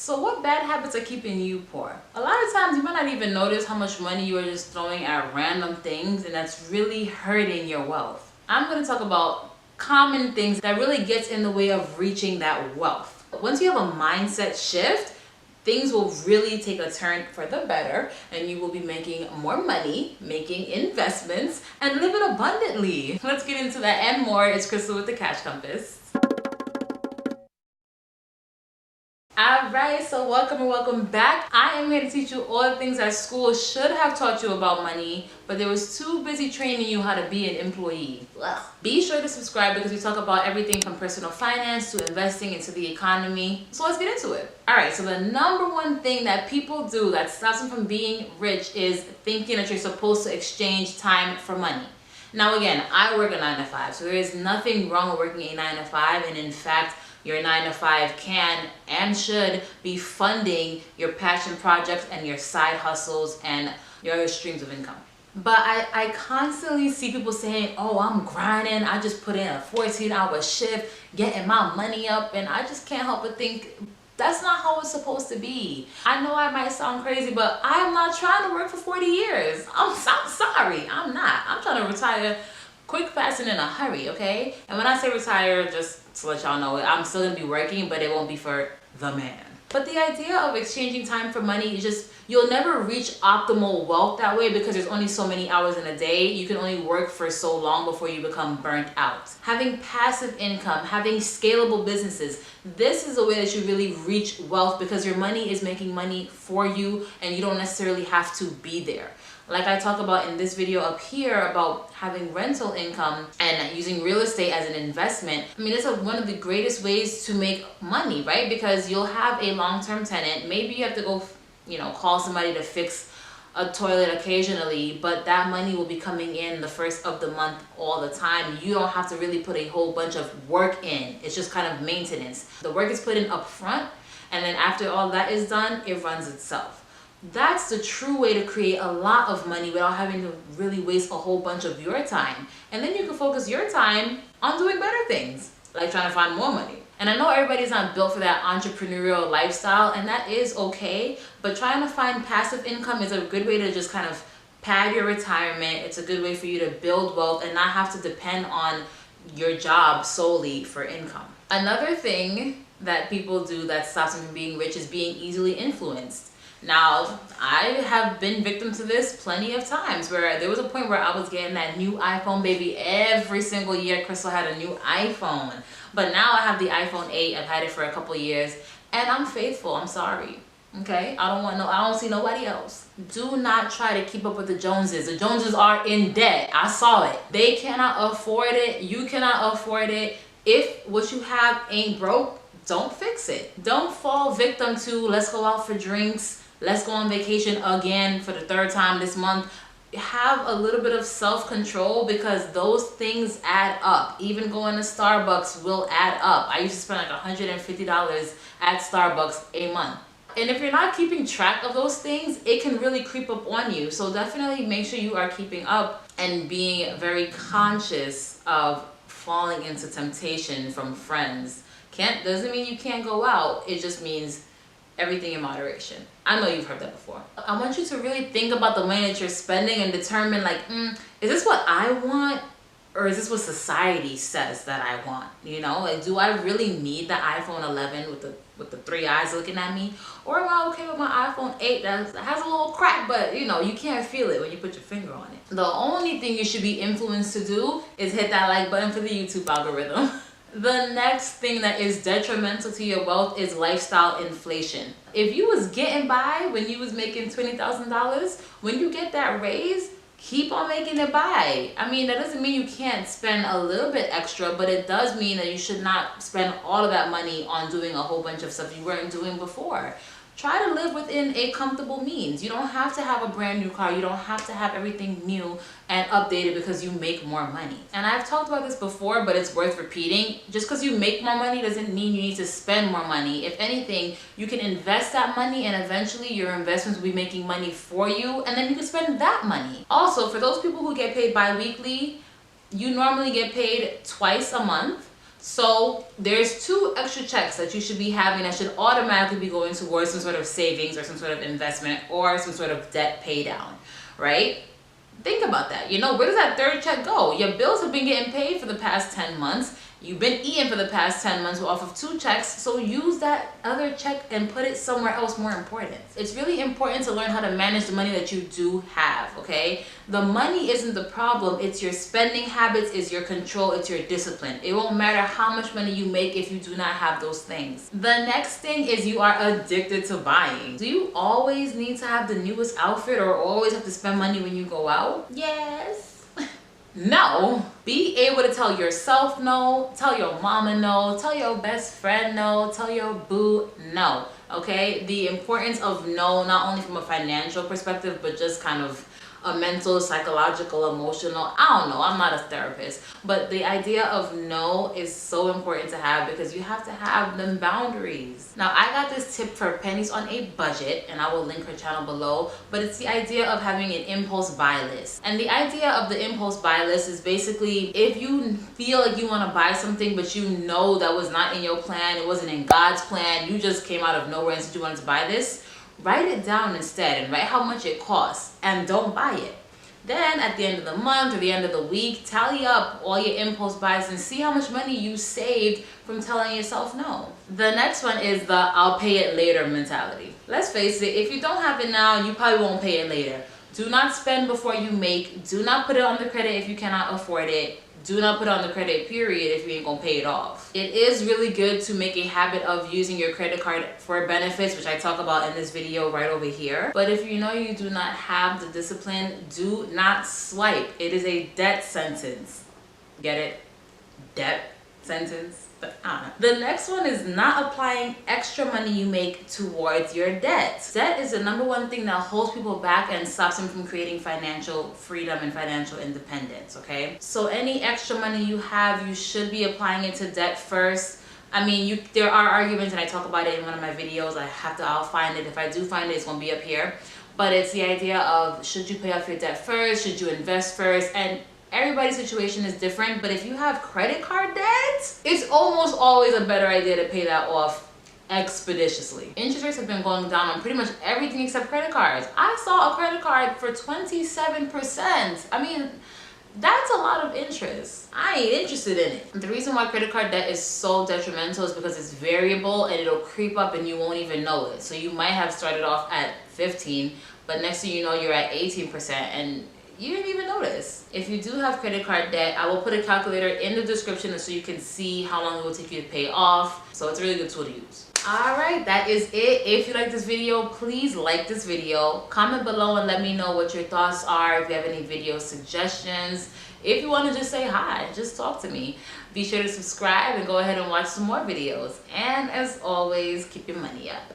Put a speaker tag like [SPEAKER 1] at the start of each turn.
[SPEAKER 1] So what bad habits are keeping you poor? A lot of times you might not even notice how much money you are just throwing at random things, and that's really hurting your wealth. I'm going to talk about common things that really gets in the way of reaching that wealth. Once you have a mindset shift, things will really take a turn for the better, and you will be making more money, making investments, and living abundantly. Let's get into that and more. It's Crystal with the Cash Compass. Alright, so welcome and welcome back. I am here to teach you all the things that school should have taught you about money, but they was too busy training you how to be an employee. Ugh. Be sure to subscribe because we talk about everything from personal finance to investing into the economy. So let's get into it. Alright, so the number one thing that people do that stops them from being rich is thinking that you're supposed to exchange time for money. Now again, I work a 9 to 5, so there is nothing wrong with working a 9 to 5, and in fact, your 9 to 5 can and should be funding your passion projects and your side hustles and your other streams of income. But I constantly see people saying, oh, I'm grinding, I just put in a 14-hour shift, getting my money up, and I just can't help but think, that's not how it's supposed to be. I know I might sound crazy, but I am not trying to work for 40 years. I'm sorry, I'm not. I'm trying to retire quick, fast, and in a hurry, okay? And when I say retire, just to let y'all know, I'm still gonna be working, but it won't be for the man. But the idea of exchanging time for money is just, you'll never reach optimal wealth that way because there's only so many hours in a day. You can only work for so long before you become burnt out. Having passive income, having scalable businesses, this is a way that you really reach wealth because your money is making money for you and you don't necessarily have to be there. Like I talk about in this video up here about having rental income and using real estate as an investment. I mean, it's one of the greatest ways to make money, right? Because you'll have a long-term tenant. Maybe you have to go, call somebody to fix a toilet occasionally, but that money will be coming in the first of the month all the time. You don't have to really put a whole bunch of work in. It's just kind of maintenance. The work is put in up front, and then after all that is done, it runs itself. That's the true way to create a lot of money without having to really waste a whole bunch of your time. And then you can focus your time on doing better things, like trying to find more money. And I know everybody's not built for that entrepreneurial lifestyle, and that is okay, but trying to find passive income is a good way to just kind of pad your retirement. It's a good way for you to build wealth and not have to depend on your job solely for income. Another thing that people do that stops them from being rich is being easily influenced. Now, I have been victim to this plenty of times where there was a point where I was getting that new iPhone, baby. Every single year, Crystal had a new iPhone. But now I have the iPhone 8. I've had it for a couple of years, and I'm faithful. I'm sorry. Okay? I don't see nobody else. Do not try to keep up with the Joneses. The Joneses are in debt. I saw it. They cannot afford it. You cannot afford it. If what you have ain't broke, don't fix it. Don't fall victim to let's go out for drinks. Let's go on vacation again for the 3rd time this month. Have a little bit of self-control because those things add up. Even going to Starbucks will add up. I used to spend like $150 at Starbucks a month. And if you're not keeping track of those things, it can really creep up on you. So definitely make sure you are keeping up and being very conscious of falling into temptation from friends. Doesn't mean you can't go out. It just means everything in moderation. I know you've heard that before. I want you to really think about the money that you're spending and determine is this what I want or is this what society says that I want? Do I really need the iPhone 11 with the 3 eyes looking at me? Or am I okay with my iPhone 8 that has a little crack, but you can't feel it when you put your finger on it? The only thing you should be influenced to do is hit that like button for the YouTube algorithm. The next thing that is detrimental to your wealth is lifestyle inflation. If you was getting by when you was making $20,000, when you get that raise, keep on making it by. I mean, that doesn't mean you can't spend a little bit extra, but it does mean that you should not spend all of that money on doing a whole bunch of stuff you weren't doing before. Try to live within a comfortable means. You don't have to have a brand new car. You don't have to have everything new and updated because you make more money. And I've talked about this before, but it's worth repeating. Just because you make more money doesn't mean you need to spend more money. If anything, you can invest that money and eventually your investments will be making money for you, and then you can spend that money. Also, for those people who get paid bi-weekly, you normally get paid twice a month. So there's 2 extra checks that you should be having that should automatically be going towards some sort of savings or some sort of investment or some sort of debt pay down, right? Think about that. You know, where does that 3rd check go? Your bills have been getting paid for the past 10 months. You've been eating for the past 10 months off of 2 checks. So use that other check and put it somewhere else more important. It's really important to learn how to manage the money that you do have, okay? The money isn't the problem. It's your spending habits, it's your control, it's your discipline. It won't matter how much money you make if you do not have those things. The next thing is you are addicted to buying. Do you always need to have the newest outfit or always have to spend money when you go out? Yes. No. Be able to tell yourself no, tell your mama no, tell your best friend no, tell your boo no. Okay? The importance of no, not only from a financial perspective, but just kind of a mental, psychological, emotional, I don't know, I'm not a therapist, but the idea of no is so important to have because you have to have them boundaries. Now, I got this tip for Pennies on a Budget, and I will link her channel below, but it's the idea of having an impulse buy list. And the idea of the impulse buy list is basically if you feel like you want to buy something, but you know that was not in your plan, it wasn't in God's plan, you just came out of nowhere and said you wanted to buy this, write it down instead and write how much it costs and don't buy it. Then at the end of the month or the end of the week, tally up all your impulse buys and see how much money you saved from telling yourself no. The next one is the I'll pay it later mentality. Let's face it, if you don't have it now, you probably won't pay it later. Do not spend before you make. Do not put it on the credit if you cannot afford it. Do not put it on the credit period if you ain't gonna pay it off. It is really good to make a habit of using your credit card for benefits, which I talk about in this video right over here. But if you know you do not have the discipline, do not swipe. It is a debt sentence. Get it? Debt sentence. The next one is not applying extra money you make towards your debt. Debt is the #1 thing that holds people back and stops them from creating financial freedom and financial independence, okay? So any extra money you have, you should be applying it to debt first. I mean, there are arguments, and I talk about it in one of my videos. I'll find it. If I do find it, it's gonna be up here. But it's the idea of, should you pay off your debt first? Should you invest first? And everybody's situation is different, but if you have credit card debt, it's almost always a better idea to pay that off expeditiously. Interest rates have been going down on pretty much everything except credit cards. I saw a credit card for 27%. I mean, that's a lot of interest. I ain't interested in it. The reason why credit card debt is so detrimental is because it's variable and it'll creep up and you won't even know it. So you might have started off at 15, but next thing you know, you're at 18% and you didn't even notice. If you do have credit card debt, I will put a calculator in the description so you can see how long it will take you to pay off. So it's a really good tool to use. Alright, that is it. If you like this video, please like this video. Comment below and let me know what your thoughts are. If you have any video suggestions. If you want to just say hi, just talk to me. Be sure to subscribe and go ahead and watch some more videos. And as always, keep your money up.